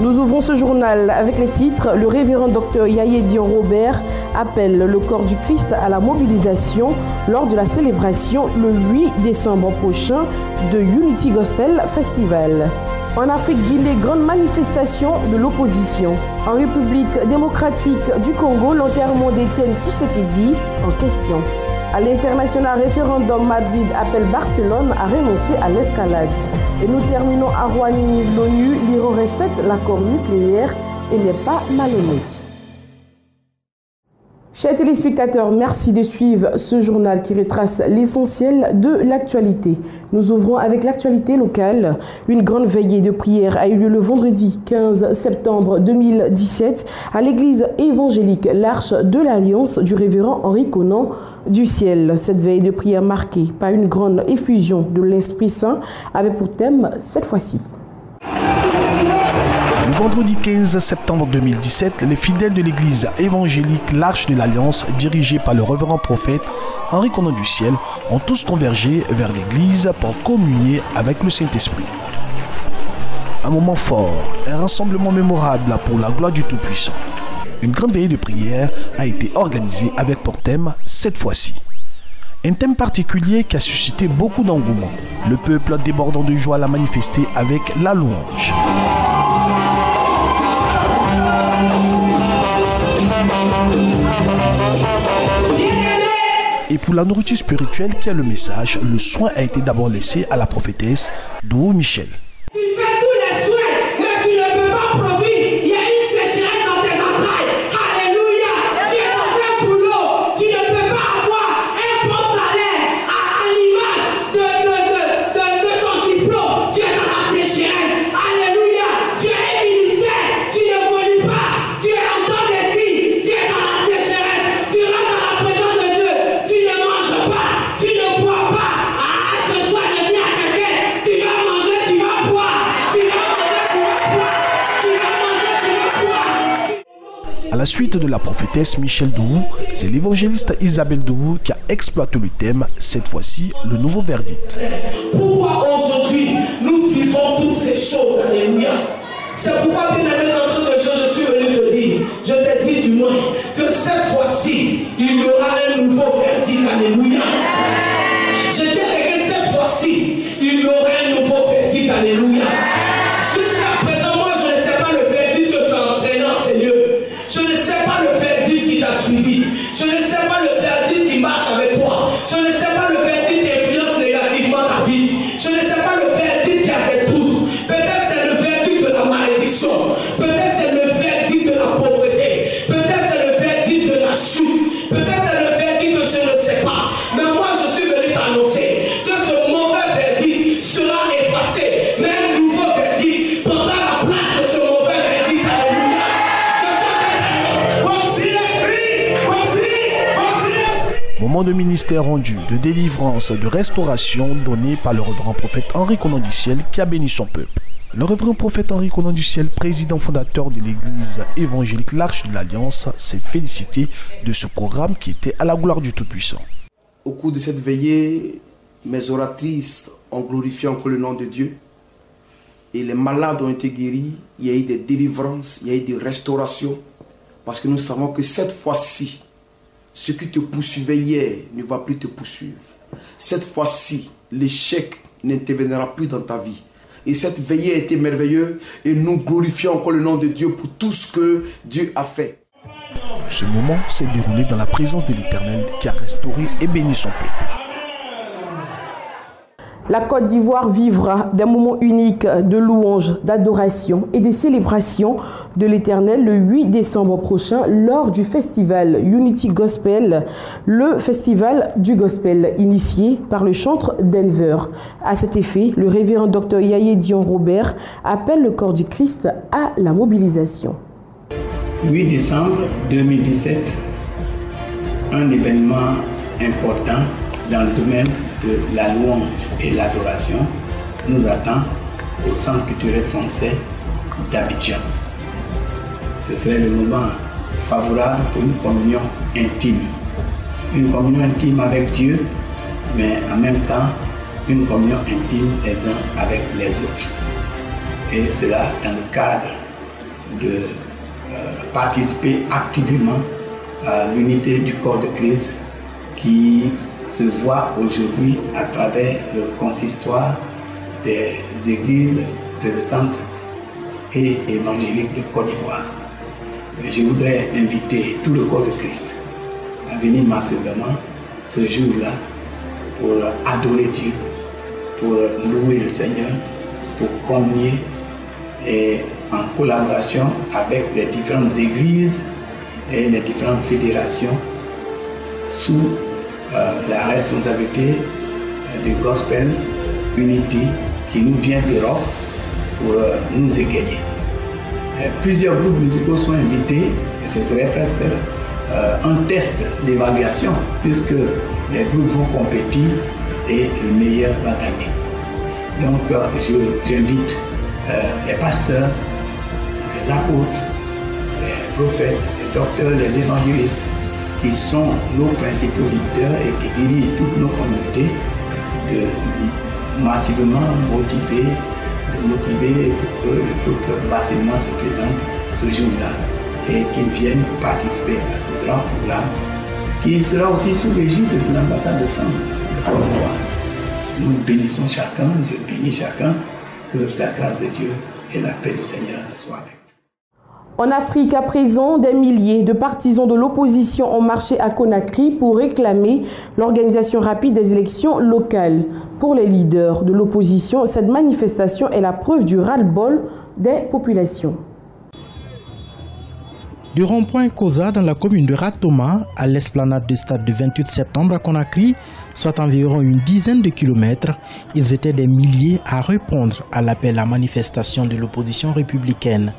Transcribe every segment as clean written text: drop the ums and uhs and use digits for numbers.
Nous ouvrons ce journal avec les titres. Le révérend Dr Yahya Dion Robert appelle le corps du Christ à la mobilisation lors de la célébration le 8 décembre prochain de Unity Gospel Festival. En Afrique-Guinée, grande manifestation de l'opposition. En République démocratique du Congo, l'enterrement d'Étienne Tshisekedi en question. À l'international, référendum, Madrid appelle Barcelone à renoncer à l'escalade. Et nous terminons à Rouen-Uni. L'ONU, l'Iran respecte l'accord nucléaire et n'est pas malhonnête. Chers téléspectateurs, merci de suivre ce journal qui retrace l'essentiel de l'actualité. Nous ouvrons avec l'actualité locale. Une grande veillée de prière a eu lieu le vendredi 15 septembre 2017 à l'église évangélique L'Arche de l'Alliance du révérend Henri Conan du Ciel. Cette veille de prière marquée par une grande effusion de l'Esprit Saint avait pour thème cette fois-ci. Le vendredi 15 septembre 2017, les fidèles de l'église évangélique L'Arche de l'Alliance, dirigée par le révérend prophète Henri Conan du Ciel, ont tous convergé vers l'église pour communier avec le Saint-Esprit. Un moment fort, un rassemblement mémorable pour la gloire du Tout-Puissant. Une grande veillée de prière a été organisée avec pour thème cette fois-ci. Un thème particulier qui a suscité beaucoup d'engouement. Le peuple débordant de joie l'a manifesté avec la louange. Et pour la nourriture spirituelle qui est le message, le soin a été d'abord laissé à la prophétesse Dou Michel. Tu fais tous les soins, mais tu ne peux pas produire. Il y a une sécheresse dans tes entrailles. Alléluia. Tu es en plein boulot. Tu ne peux pas avoir un bon salaire à l'image de ton diplôme. Tu es dans la sécheresse. Alléluia. Tu as un ministère. Tu ne voles pas. Tu es en temps de signes. Tu es dans la sécheresse. Tu rentres dans la présence de Dieu. Tu ne manges pas. Tu ne bois pas. Ah, ce soir, je dis à quelqu'un, tu vas manger, tu vas boire. Tu vas manger, tu vas boire. Tu vas manger, tu vas boire. À la suite de la prophétesse Michel Douvou, c'est l'évangéliste Isabelle Douvou qui a exploité le thème, cette fois-ci, le nouveau verdict. Pourquoi aujourd'hui nous vivons toutes ces choses? Alléluia. C'est pourquoi, bien aimé d'entre nous, je suis venu te dire, je t'ai dit du moins, que cette fois-ci, il y aura un nouveau verdict. Alléluia. Je dis à quelqu'un, cette fois-ci, il y aura un nouveau verdict. Alléluia. Jusqu'à présent, moi, je ne sais pas le verdict que tu as entraîné en ces lieux. Je ne sais pas le verdict qui t'a suivi. Je ne sais pas le verdict qui marche avec toi. Je ne sais pas le verdict qui influence négativement ta vie. Je ne sais pas le verdict qui a des pouces. Peut-être c'est le verdict de la malédiction. Peut-être c'est le verdict de la pauvreté. Peut-être c'est le verdict de la chute. Peut-être c'est le verdict de je ne sais pas. Mais moi, je suis venu t'annoncer que ce mauvais verdict sera effacé. Mais un nouveau verdict prendra la place de ce mauvais verdict. Alléluia. Je sens que voici l'esprit. Voici l'esprit. Moment de ministère rendu, de délivrance, de restauration donné par le révérend prophète Henri Conan du Ciel qui a béni son peuple. Le révérend prophète Henri Conan du Ciel, président fondateur de l'église évangélique L'Arche de l'Alliance, s'est félicité de ce programme qui était à la gloire du Tout-Puissant. Au cours de cette veillée, mes oratrices ont glorifié encore le nom de Dieu. Et les malades ont été guéris, il y a eu des délivrances, il y a eu des restaurations. Parce que nous savons que cette fois-ci, ce qui te poursuivait hier ne va plus te poursuivre. Cette fois-ci, l'échec n'interviendra plus dans ta vie. Et cette veillée a été merveilleuse et nous glorifions encore le nom de Dieu pour tout ce que Dieu a fait. Ce moment s'est déroulé dans la présence de l'Éternel qui a restauré et béni son peuple. La Côte d'Ivoire vivra des moments uniques de louange, d'adoration et de célébration de l'Éternel le 8 décembre prochain lors du festival Unity Gospel, le festival du gospel initié par le chantre Denver. À cet effet, le révérend Dr Yahya Dion Robert appelle le corps du Christ à la mobilisation. 8 décembre 2017, un événement important dans le domaine de la louange et l'adoration nous attend au Centre culturel français d'Abidjan. Ce serait le moment favorable pour une communion intime. Une communion intime avec Dieu, mais en même temps, une communion intime les uns avec les autres. Et cela dans le cadre de participer activement à l'unité du corps de Christ qui se voit aujourd'hui à travers le consistoire des églises protestantes et évangéliques de Côte d'Ivoire. Je voudrais inviter tout le corps de Christ à venir massivement ce jour-là pour adorer Dieu, pour louer le Seigneur, pour communier et en collaboration avec les différentes églises et les différentes fédérations sous la responsabilité du Gospel Unity qui nous vient d'Europe pour nous égayer. Plusieurs groupes musicaux sont invités et ce serait presque un test d'évaluation puisque les groupes vont compétir et le meilleur va gagner. Donc j'invite les pasteurs, les apôtres, les prophètes, les docteurs, les évangélistes qui sont nos principaux leaders et qui dirigent toutes nos communautés de massivement motiver pour que le peuple massivement se présente ce jour-là et qu'ils viennent participer à ce grand programme qui sera aussi sous l'égide de l'ambassade de France de Côte d'Ivoire. Nous bénissons chacun, je bénis chacun, que la grâce de Dieu et la paix du Seigneur soient avec. En Afrique, à présent, des milliers de partisans de l'opposition ont marché à Conakry pour réclamer l'organisation rapide des élections locales. Pour les leaders de l'opposition, cette manifestation est la preuve du ras-le-bol des populations. Du rond-point Koza dans la commune de Ratoma à l'esplanade du stade du 28 septembre à Conakry, soit environ une dizaine de kilomètres, ils étaient des milliers à répondre à l'appel à manifestation de l'opposition républicaine.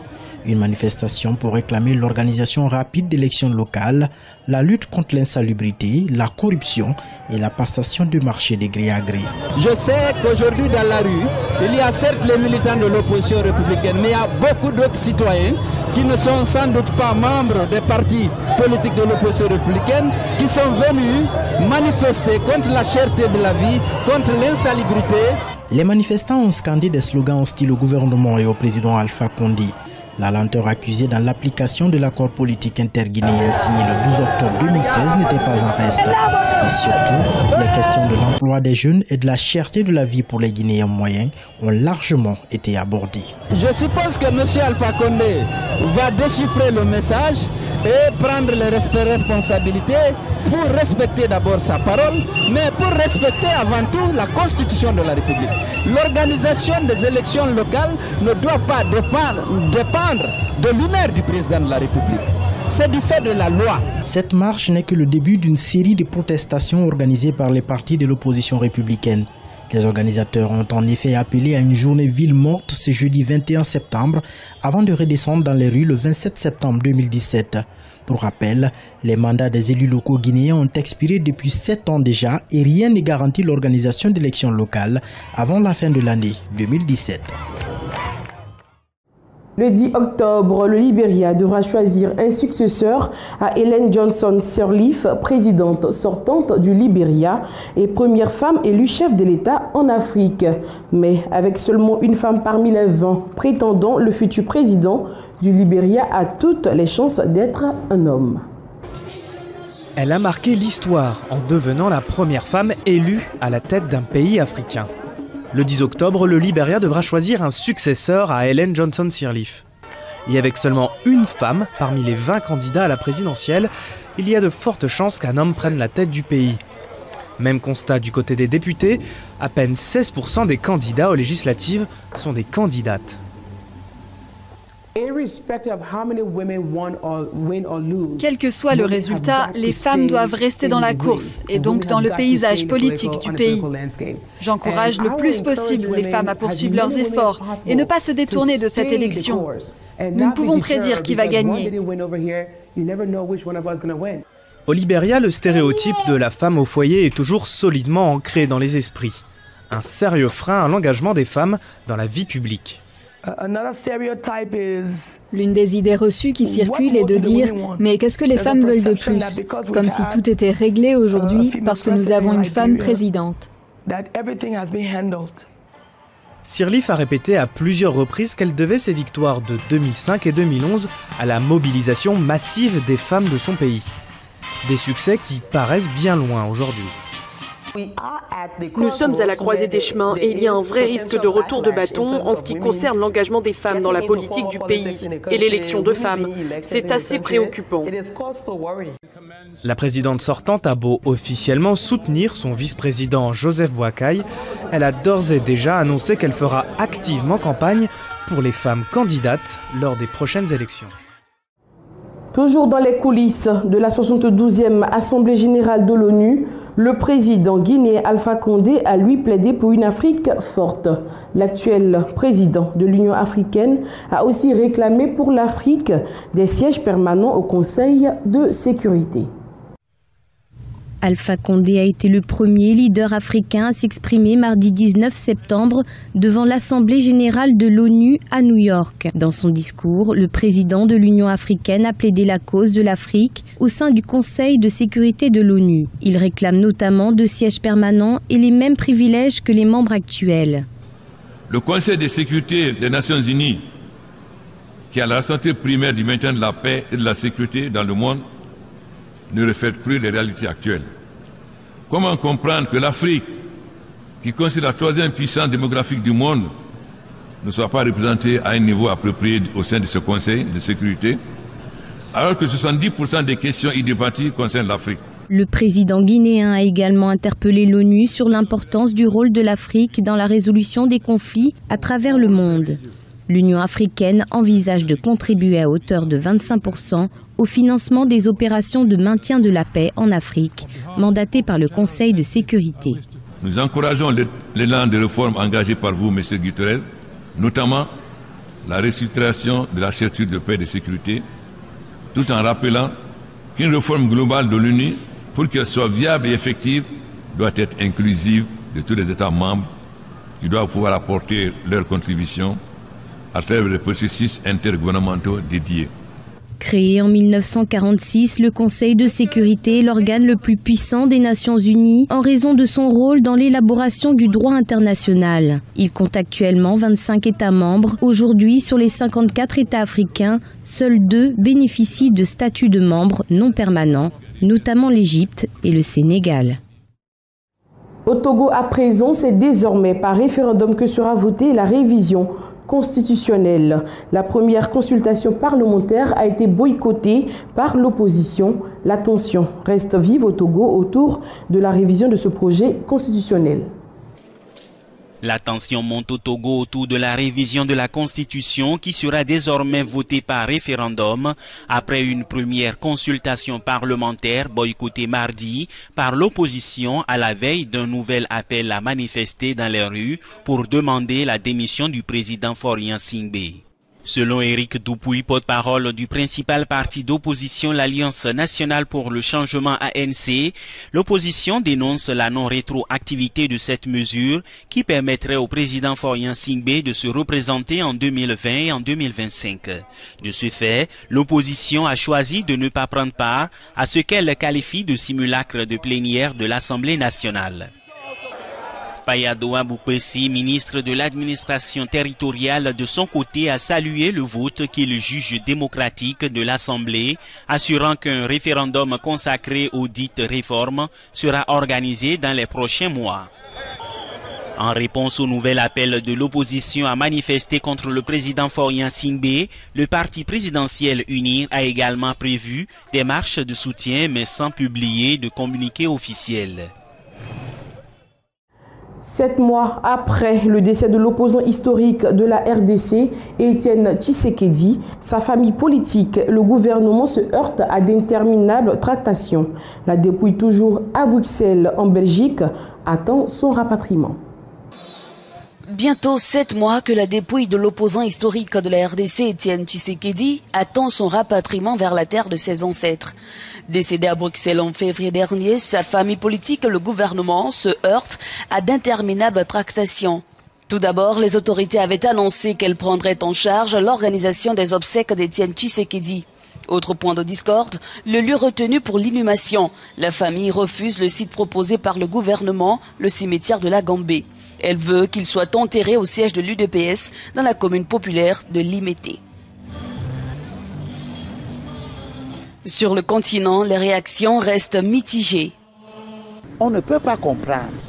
Une manifestation pour réclamer l'organisation rapide d'élections locales, la lutte contre l'insalubrité, la corruption et la passation du marché des gré à gré. Je sais qu'aujourd'hui dans la rue, il y a certes les militants de l'opposition républicaine, mais il y a beaucoup d'autres citoyens qui ne sont sans doute pas membres des partis politiques de l'opposition républicaine, qui sont venus manifester contre la cherté de la vie, contre l'insalubrité. Les manifestants ont scandé des slogans hostiles au gouvernement et au président Alpha Condé. La lenteur accusée dans l'application de l'accord politique interguinéen signé le 12 octobre 2016 n'était pas en reste. Mais surtout, les questions de l'emploi des jeunes et de la cherté de la vie pour les Guinéens moyens ont largement été abordées. Je suppose que M. Alpha Condé va déchiffrer le message et prendre les responsabilités pour respecter d'abord sa parole, mais pour respecter avant tout la Constitution de la République. L'organisation des élections locales ne doit pas dépendre de l'humeur du président de la République. C'est du fait de la loi. Cette marche n'est que le début d'une série de protestations organisées par les partis de l'opposition républicaine. Les organisateurs ont en effet appelé à une journée ville morte ce jeudi 21 septembre avant de redescendre dans les rues le 27 septembre 2017. Pour rappel, les mandats des élus locaux guinéens ont expiré depuis 7 ans déjà et rien ne garantit l'organisation d'élections locales avant la fin de l'année 2017. Le 10 octobre, le Libéria devra choisir un successeur à Ellen Johnson Sirleaf, présidente sortante du Libéria et première femme élue chef de l'État en Afrique. Mais avec seulement une femme parmi les 20 prétendants, le futur président du Libéria a toutes les chances d'être un homme. Elle a marqué l'histoire en devenant la première femme élue à la tête d'un pays africain. Le 10 octobre, le Libéria devra choisir un successeur à Ellen Johnson Sirleaf. Et avec seulement une femme parmi les 20 candidats à la présidentielle, il y a de fortes chances qu'un homme prenne la tête du pays. Même constat du côté des députés, à peine 16% des candidats aux législatives sont des candidates. Quel que soit le résultat, les femmes doivent rester dans la course et donc dans le paysage politique du pays. J'encourage le plus possible les femmes à poursuivre leurs efforts et ne pas se détourner de cette élection. Nous ne pouvons prédire qui va gagner. Au Libéria, le stéréotype de la femme au foyer est toujours solidement ancré dans les esprits. Un sérieux frein à l'engagement des femmes dans la vie publique. L'une des idées reçues qui circulent est de dire « mais qu'est-ce que les femmes veulent de plus ?» Comme si tout était réglé aujourd'hui parce que nous avons une femme présidente. Sirleaf a répété à plusieurs reprises qu'elle devait ses victoires de 2005 et 2011 à la mobilisation massive des femmes de son pays. Des succès qui paraissent bien loin aujourd'hui. Nous sommes à la croisée des chemins et il y a un vrai risque de retour de bâton en ce qui concerne l'engagement des femmes dans la politique du pays et l'élection de femmes. C'est assez préoccupant. La présidente sortante a beau officiellement soutenir son vice-président Joseph Boakai, elle a d'ores et déjà annoncé qu'elle fera activement campagne pour les femmes candidates lors des prochaines élections. Toujours dans les coulisses de la 72e Assemblée générale de l'ONU, le président guinéen Alpha Condé a lui plaidé pour une Afrique forte. L'actuel président de l'Union africaine a aussi réclamé pour l'Afrique des sièges permanents au Conseil de sécurité. Alpha Condé a été le premier leader africain à s'exprimer mardi 19 septembre devant l'Assemblée générale de l'ONU à New York. Dans son discours, le président de l'Union africaine a plaidé la cause de l'Afrique au sein du Conseil de sécurité de l'ONU. Il réclame notamment 2 sièges permanents et les mêmes privilèges que les membres actuels. Le Conseil de sécurité des Nations Unies, qui a la santé primaire du maintien de la paix et de la sécurité dans le monde, ne reflète plus les réalités actuelles. Comment comprendre que l'Afrique, qui considère la 3e puissance démographique du monde, ne soit pas représentée à un niveau approprié au sein de ce Conseil de sécurité, alors que 70% des questions y débattues concernent l'Afrique? Le président guinéen a également interpellé l'ONU sur l'importance du rôle de l'Afrique dans la résolution des conflits à travers le monde. L'Union africaine envisage de contribuer à hauteur de 25% au financement des opérations de maintien de la paix en Afrique, mandatées par le Conseil de sécurité. Nous encourageons l'élan de réformes engagé par vous, M. Guterres, notamment la restructuration de l'architecture de paix et de sécurité, tout en rappelant qu'une réforme globale de l'ONU, pour qu'elle soit viable et effective, doit être inclusive de tous les États membres qui doivent pouvoir apporter leur contribution à travers les processus intergouvernementaux dédiés. Créé en 1946, le Conseil de sécurité est l'organe le plus puissant des Nations Unies en raison de son rôle dans l'élaboration du droit international. Il compte actuellement 25 États membres. Aujourd'hui, sur les 54 États africains, seuls 2 bénéficient de statut de membres non permanents, notamment l'Égypte et le Sénégal. Au Togo, à présent, c'est désormais par référendum que sera votée la révision constitutionnelle. La première consultation parlementaire a été boycottée par l'opposition. La tension reste vive au Togo autour de la révision de ce projet constitutionnel. La tension monte au Togo autour de la révision de la Constitution qui sera désormais votée par référendum après une première consultation parlementaire boycottée mardi par l'opposition à la veille d'un nouvel appel à manifester dans les rues pour demander la démission du président Faure Singbe. Selon Éric Dupuy, porte-parole du principal parti d'opposition, l'Alliance nationale pour le changement ANC, l'opposition dénonce la non-rétroactivité de cette mesure qui permettrait au président Faure Singbe de se représenter en 2020 et en 2025. De ce fait, l'opposition a choisi de ne pas prendre part à ce qu'elle qualifie de simulacre de plénière de l'Assemblée nationale. Payadoa Boupessi, ministre de l'administration territoriale, de son côté a salué le vote qu'il juge démocratique de l'Assemblée, assurant qu'un référendum consacré aux dites réformes sera organisé dans les prochains mois. En réponse au nouvel appel de l'opposition à manifester contre le président Faure Singbe, le parti présidentiel UNIR a également prévu des marches de soutien mais sans publier de communiqué officiel. 7 mois après le décès de l'opposant historique de la RDC, Étienne Tshisekedi, sa famille politique, le gouvernement se heurte à d'interminables tractations. La dépouille toujours à Bruxelles, en Belgique, attend son rapatriement. Bientôt 7 mois que la dépouille de l'opposant historique de la RDC, Étienne Tshisekedi, attend son rapatriement vers la terre de ses ancêtres. Décédé à Bruxelles en février dernier, sa famille politique et le gouvernement se heurtent à d'interminables tractations. Tout d'abord, les autorités avaient annoncé qu'elles prendraient en charge l'organisation des obsèques d'Étienne Tshisekedi. Autre point de discorde, le lieu retenu pour l'inhumation. La famille refuse le site proposé par le gouvernement, le cimetière de la Gambée. Elle veut qu'il soit enterré au siège de l'UDPS dans la commune populaire de Limete. Sur le continent, les réactions restent mitigées. On ne peut pas comprendre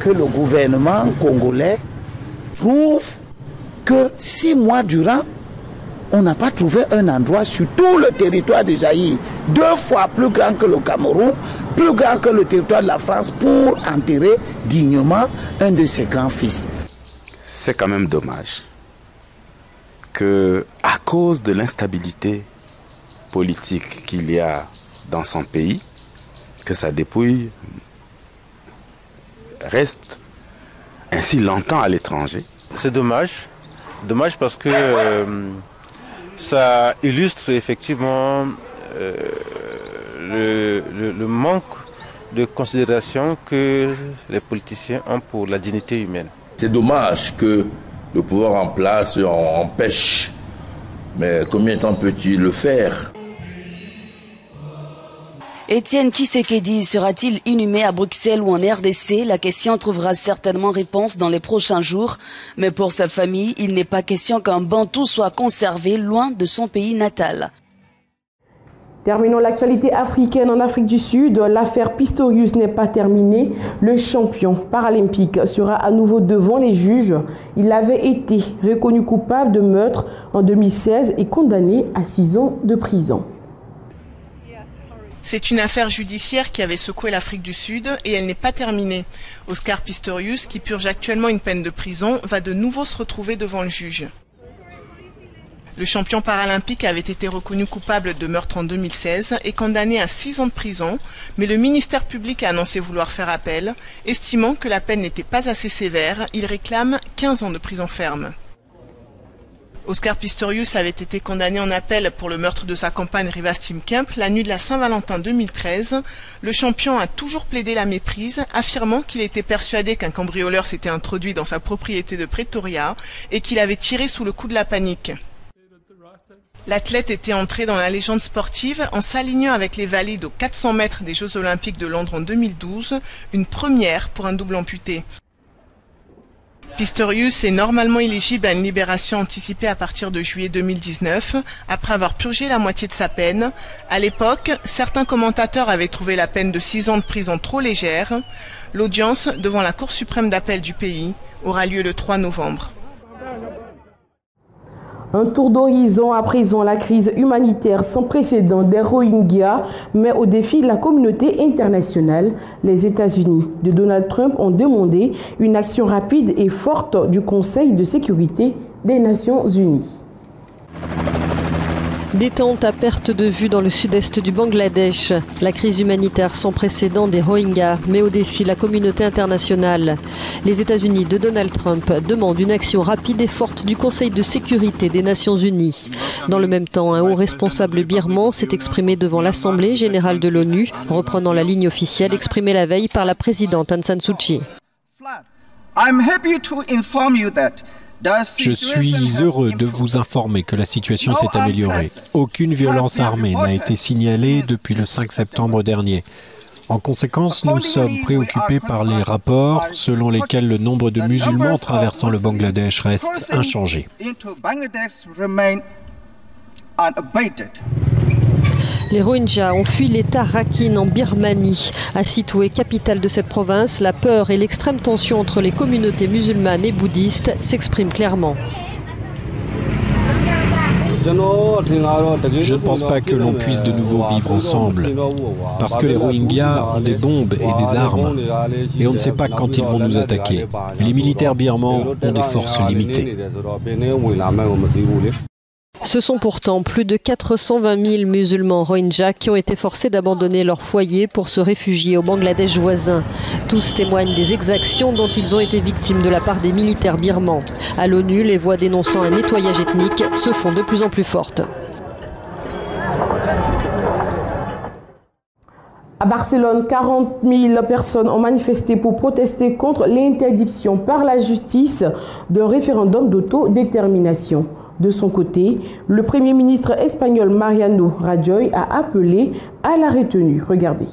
que le gouvernement congolais trouve que 6 mois durant, on n'a pas trouvé un endroit sur tout le territoire de Zaïre, 2 fois plus grand que le Cameroun, plus grand que le territoire de la France, pour enterrer dignement un de ses grands-fils. C'est quand même dommage que, à cause de l'instabilité politique qu'il y a dans son pays, que sa dépouille reste ainsi longtemps à l'étranger. C'est dommage parce que ça illustre effectivement le manque de considération que les politiciens ont pour la dignité humaine. C'est dommage que le pouvoir en place empêche, mais combien de temps peut-il le faire ? Étienne Tshisekedi sera-t-il inhumé à Bruxelles ou en RDC? La question trouvera certainement réponse dans les prochains jours. Mais pour sa famille, il n'est pas question qu'un Bantou soit conservé loin de son pays natal. Terminons l'actualité africaine en Afrique du Sud. L'affaire Pistorius n'est pas terminée. Le champion paralympique sera à nouveau devant les juges. Il avait été reconnu coupable de meurtre en 2016 et condamné à 6 ans de prison. C'est une affaire judiciaire qui avait secoué l'Afrique du Sud et elle n'est pas terminée. Oscar Pistorius, qui purge actuellement une peine de prison, va de nouveau se retrouver devant le juge. Le champion paralympique avait été reconnu coupable de meurtre en 2016 et condamné à 6 ans de prison, mais le ministère public a annoncé vouloir faire appel. Estimant que la peine n'était pas assez sévère, il réclame 15 ans de prison ferme. Oscar Pistorius avait été condamné en appel pour le meurtre de sa compagne Rivas Timkemp la nuit de la Saint-Valentin 2013. Le champion a toujours plaidé la méprise, affirmant qu'il était persuadé qu'un cambrioleur s'était introduit dans sa propriété de Pretoria et qu'il avait tiré sous le coup de la panique. L'athlète était entré dans la légende sportive en s'alignant avec les valides aux 400 mètres des Jeux Olympiques de Londres en 2012, une première pour un double amputé. Pistorius est normalement éligible à une libération anticipée à partir de juillet 2019, après avoir purgé la moitié de sa peine. À l'époque, certains commentateurs avaient trouvé la peine de 6 ans de prison trop légère. L'audience devant la Cour suprême d'appel du pays aura lieu le 3 novembre. Un tour d'horizon à présent, la crise humanitaire sans précédent des Rohingyas met au défi la communauté internationale. Les États-Unis de Donald Trump ont demandé une action rapide et forte du Conseil de sécurité des Nations Unies. Détente à perte de vue dans le sud-est du Bangladesh. La crise humanitaire sans précédent des Rohingyas met au défi la communauté internationale. Les États-Unis de Donald Trump demandent une action rapide et forte du Conseil de sécurité des Nations Unies. Dans le même temps, un haut responsable birman s'est exprimé devant l'Assemblée générale de l'ONU, reprenant la ligne officielle exprimée la veille par la présidente Aung San Suu Kyi. Je suis heureux de vous informer que la situation s'est améliorée. Aucune violence armée n'a été signalée depuis le 5 septembre dernier. En conséquence, nous sommes préoccupés par les rapports selon lesquels le nombre de musulmans traversant le Bangladesh reste inchangé. Les Rohingyas ont fui l'État Rakhine en Birmanie. À Sitwe, capitale de cette province, la peur et l'extrême tension entre les communautés musulmanes et bouddhistes s'expriment clairement. Je ne pense pas que l'on puisse de nouveau vivre ensemble, parce que les Rohingyas ont des bombes et des armes, et on ne sait pas quand ils vont nous attaquer. Les militaires birmans ont des forces limitées. Ce sont pourtant plus de 420 000 musulmans Rohingyas qui ont été forcés d'abandonner leur foyer pour se réfugier au Bangladesh voisin. Tous témoignent des exactions dont ils ont été victimes de la part des militaires birmans. À l'ONU, les voix dénonçant un nettoyage ethnique se font de plus en plus fortes. À Barcelone, 40 000 personnes ont manifesté pour protester contre l'interdiction par la justice d'un référendum d'autodétermination. De son côté, le Premier ministre espagnol Mariano Rajoy a appelé à la retenue. Regardez.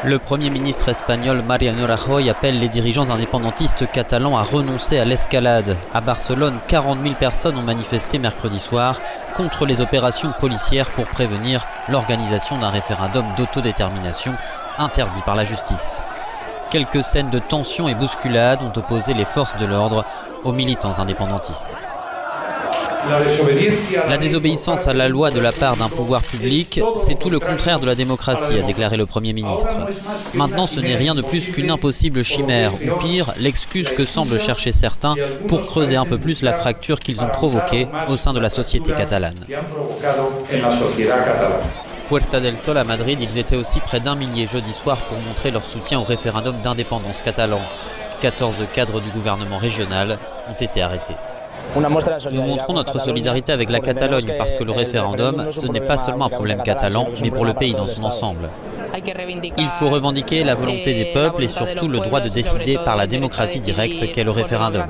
Le Premier ministre espagnol Mariano Rajoy appelle les dirigeants indépendantistes catalans à renoncer à l'escalade. À Barcelone, 40 000 personnes ont manifesté mercredi soir contre les opérations policières pour prévenir l'organisation d'un référendum d'autodétermination interdit par la justice. Quelques scènes de tension et bousculade ont opposé les forces de l'ordre aux militants indépendantistes. La désobéissance à la loi de la part d'un pouvoir public, c'est tout le contraire de la démocratie, a déclaré le Premier ministre. Maintenant, ce n'est rien de plus qu'une impossible chimère, ou pire, l'excuse que semblent chercher certains pour creuser un peu plus la fracture qu'ils ont provoquée au sein de la société catalane. Puerta del Sol à Madrid, ils étaient aussi près d'1 millier jeudi soir pour montrer leur soutien au référendum d'indépendance catalan. 14 cadres du gouvernement régional ont été arrêtés. Nous montrons notre solidarité avec la Catalogne parce que le référendum, ce n'est pas seulement un problème catalan, mais pour le pays dans son ensemble. Il faut revendiquer la volonté des peuples et surtout le droit de décider par la démocratie directe qu'est le référendum.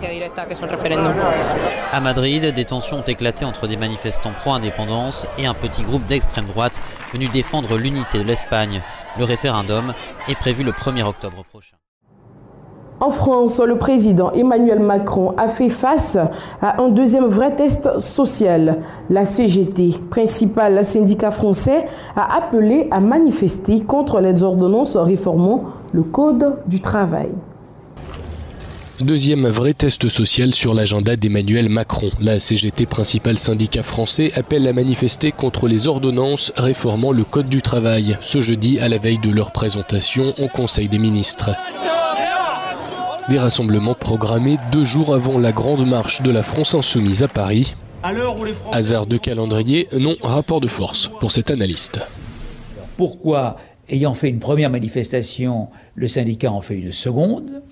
À Madrid, des tensions ont éclaté entre des manifestants pro-indépendance et un petit groupe d'extrême droite venu défendre l'unité de l'Espagne. Le référendum est prévu le 1er octobre prochain. En France, le président Emmanuel Macron a fait face à un deuxième vrai test social. La CGT, principal syndicat français, a appelé à manifester contre les ordonnances réformant le Code du travail. Deuxième vrai test social sur l'agenda d'Emmanuel Macron. La CGT, principal syndicat français, appelle à manifester contre les ordonnances réformant le Code du travail, ce jeudi à la veille de leur présentation au Conseil des ministres. Des rassemblements programmés 2 jours avant la grande marche de la France Insoumise à Paris. Hasard de calendrier, non rapport de force pour cet analyste. Pourquoi, ayant fait une première manifestation, le syndicat en fait une seconde?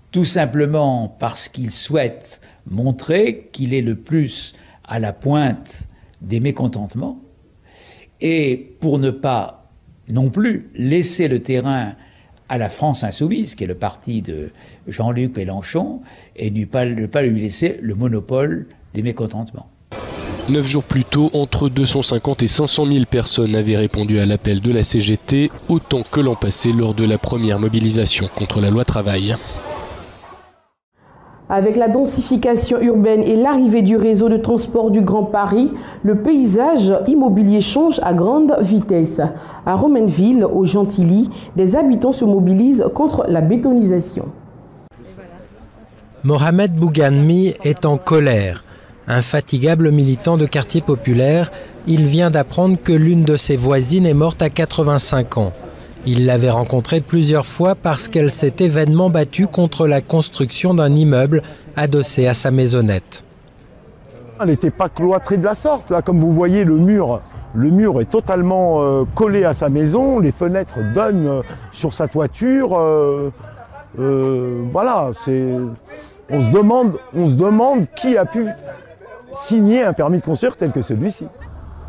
Tout simplement parce qu'il souhaite montrer qu'il est le plus à la pointe des mécontentements et pour ne pas non plus laisser le terrain à la France Insoumise, qui est le parti de Jean-Luc Mélenchon, et ne pas lui laisser le monopole des mécontentements. 9 jours plus tôt, entre 250 et 500 000 personnes avaient répondu à l'appel de la CGT, autant que l'an passé lors de la première mobilisation contre la loi travail. Avec la densification urbaine et l'arrivée du réseau de transport du Grand Paris, le paysage immobilier change à grande vitesse. À Romainville, au Gentilly, des habitants se mobilisent contre la bétonisation. Mohamed Bouganmi est en colère. Infatigable militant de quartier populaire, il vient d'apprendre que l'une de ses voisines est morte à 85 ans. Il l'avait rencontrée plusieurs fois parce qu'elle s'était vainement battue contre la construction d'un immeuble adossé à sa maisonnette. Elle n'était pas cloîtrée de la sorte. Là, comme vous voyez, le mur est totalement collé à sa maison. Les fenêtres donnent sur sa toiture. Voilà, on se demande qui a pu signer un permis de construire tel que celui-ci.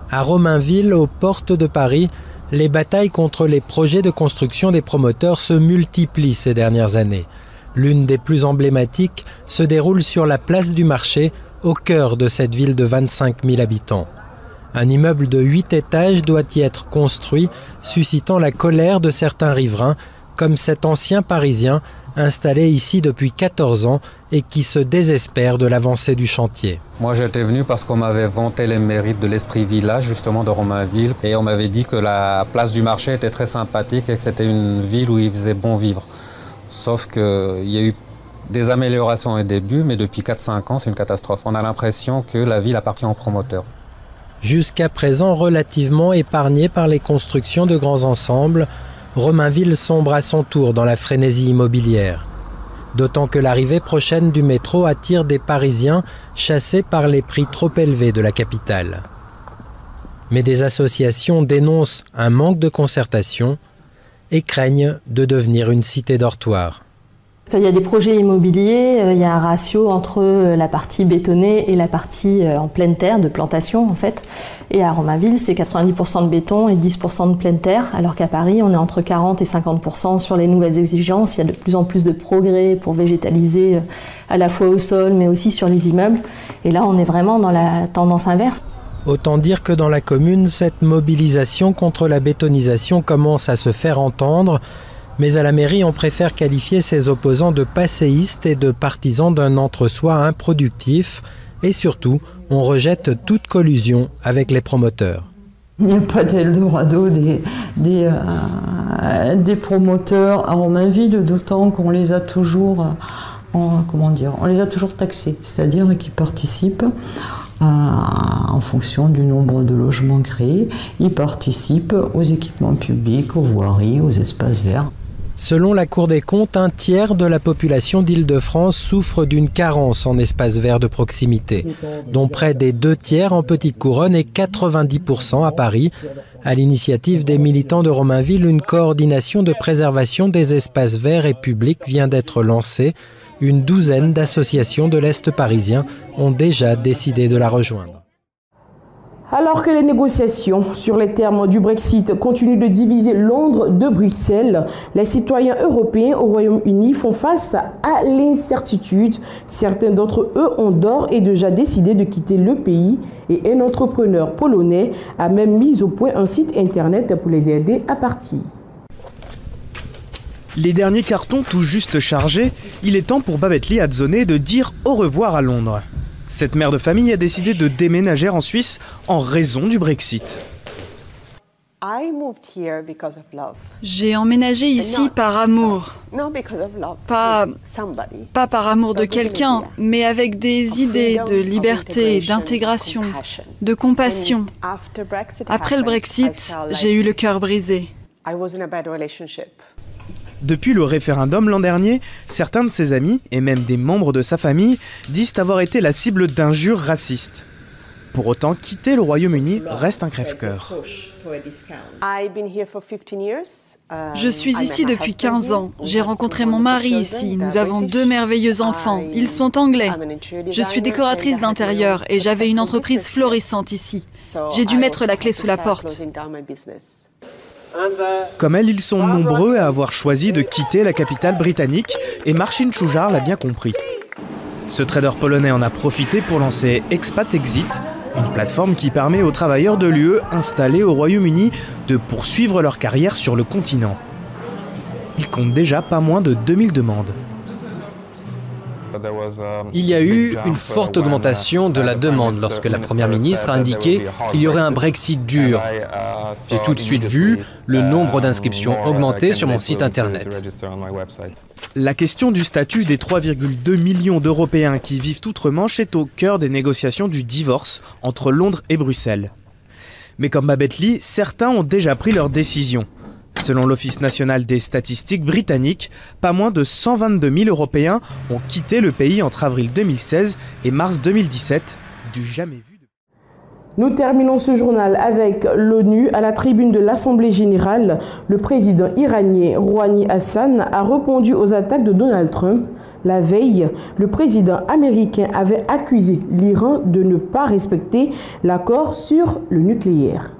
À Romainville, aux portes de Paris, les batailles contre les projets de construction des promoteurs se multiplient ces dernières années. L'une des plus emblématiques se déroule sur la place du Marché, au cœur de cette ville de 25 000 habitants. Un immeuble de 8 étages doit y être construit, suscitant la colère de certains riverains, comme cet ancien Parisien installé ici depuis 14 ans et qui se désespère de l'avancée du chantier. Moi j'étais venu parce qu'on m'avait vanté les mérites de l'esprit village justement de Romainville et on m'avait dit que la place du Marché était très sympathique et que c'était une ville où il faisait bon vivre. Sauf qu'il y a eu des améliorations au début, mais depuis 4-5 ans c'est une catastrophe. On a l'impression que la ville appartient aux promoteurs. Jusqu'à présent relativement épargné par les constructions de grands ensembles, Romainville sombre à son tour dans la frénésie immobilière. D'autant que l'arrivée prochaine du métro attire des Parisiens chassés par les prix trop élevés de la capitale. Mais des associations dénoncent un manque de concertation et craignent de devenir une cité dortoir. Il y a des projets immobiliers, il y a un ratio entre la partie bétonnée et la partie en pleine terre, de plantation en fait. Et à Romainville, c'est 90% de béton et 10% de pleine terre, alors qu'à Paris, on est entre 40 et 50% sur les nouvelles exigences. Il y a de plus en plus de progrès pour végétaliser à la fois au sol, mais aussi sur les immeubles. Et là, on est vraiment dans la tendance inverse. Autant dire que dans la commune, cette mobilisation contre la bétonisation commence à se faire entendre. Mais à la mairie, on préfère qualifier ses opposants de passéistes et de partisans d'un entre-soi improductif. Et surtout, on rejette toute collusion avec les promoteurs. Il n'y a pas d'Eldorado des promoteurs à Romainville, d'autant qu'on les a toujours, on les a toujours taxés, c'est-à-dire qu'ils participent en fonction du nombre de logements créés, ils participent aux équipements publics, aux voiries, aux espaces verts. Selon la Cour des comptes, un tiers de la population d'Île-de-France souffre d'une carence en espaces verts de proximité, dont près des 2 tiers en Petite Couronne et 90% à Paris. À l'initiative des militants de Romainville, une coordination de préservation des espaces verts et publics vient d'être lancée. Une douzaine d'associations de l'Est parisien ont déjà décidé de la rejoindre. Alors que les négociations sur les termes du Brexit continuent de diviser Londres de Bruxelles, les citoyens européens au Royaume-Uni font face à l'incertitude. Certains d'entre eux ont d'ores et déjà décidé de quitter le pays et un entrepreneur polonais a même mis au point un site internet pour les aider à partir. Les derniers cartons tout juste chargés, il est temps pour Babette Lee Adzone de dire au revoir à Londres. Cette mère de famille a décidé de déménager en Suisse en raison du Brexit. J'ai emménagé ici par amour. Pas par amour de quelqu'un, mais avec des idées de liberté, d'intégration, de compassion. Après le Brexit, j'ai eu le cœur brisé. Depuis le référendum l'an dernier, certains de ses amis, et même des membres de sa famille, disent avoir été la cible d'injures racistes. Pour autant, quitter le Royaume-Uni reste un crève-cœur. Je suis ici depuis 15 ans. J'ai rencontré mon mari ici. Nous avons 2 merveilleux enfants. Ils sont anglais. Je suis décoratrice d'intérieur et j'avais une entreprise florissante ici. J'ai dû mettre la clé sous la porte. Comme elle, ils sont nombreux à avoir choisi de quitter la capitale britannique et Marcin Choujar l'a bien compris. Ce trader polonais en a profité pour lancer Expat Exit, une plateforme qui permet aux travailleurs de l'UE installés au Royaume-Uni de poursuivre leur carrière sur le continent. Il compte déjà pas moins de 2000 demandes. Il y a eu une forte augmentation de la demande lorsque la Première ministre a indiqué qu'il y aurait un Brexit dur. J'ai tout de suite vu le nombre d'inscriptions augmenter sur mon site internet. La question du statut des 3,2 millions d'Européens qui vivent outre-Manche est au cœur des négociations du divorce entre Londres et Bruxelles. Mais comme Babette Lee, certains ont déjà pris leur décision. Selon l'Office national des statistiques britanniques, pas moins de 122 000 Européens ont quitté le pays entre avril 2016 et mars 2017, du jamais vu. Nous terminons ce journal avec l'ONU. À la tribune de l'Assemblée générale, le président iranien Rouhani Hassan a répondu aux attaques de Donald Trump. La veille, le président américain avait accusé l'Iran de ne pas respecter l'accord sur le nucléaire.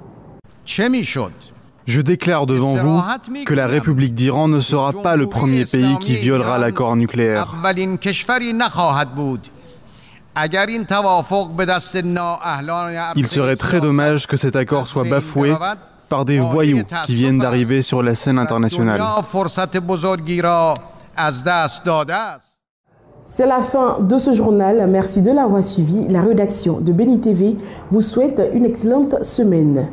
Je déclare devant vous que la République d'Iran ne sera pas le premier pays qui violera l'accord nucléaire. Il serait très dommage que cet accord soit bafoué par des voyous qui viennent d'arriver sur la scène internationale. C'est la fin de ce journal. Merci de l'avoir suivi. La rédaction de Béni TV vous souhaite une excellente semaine.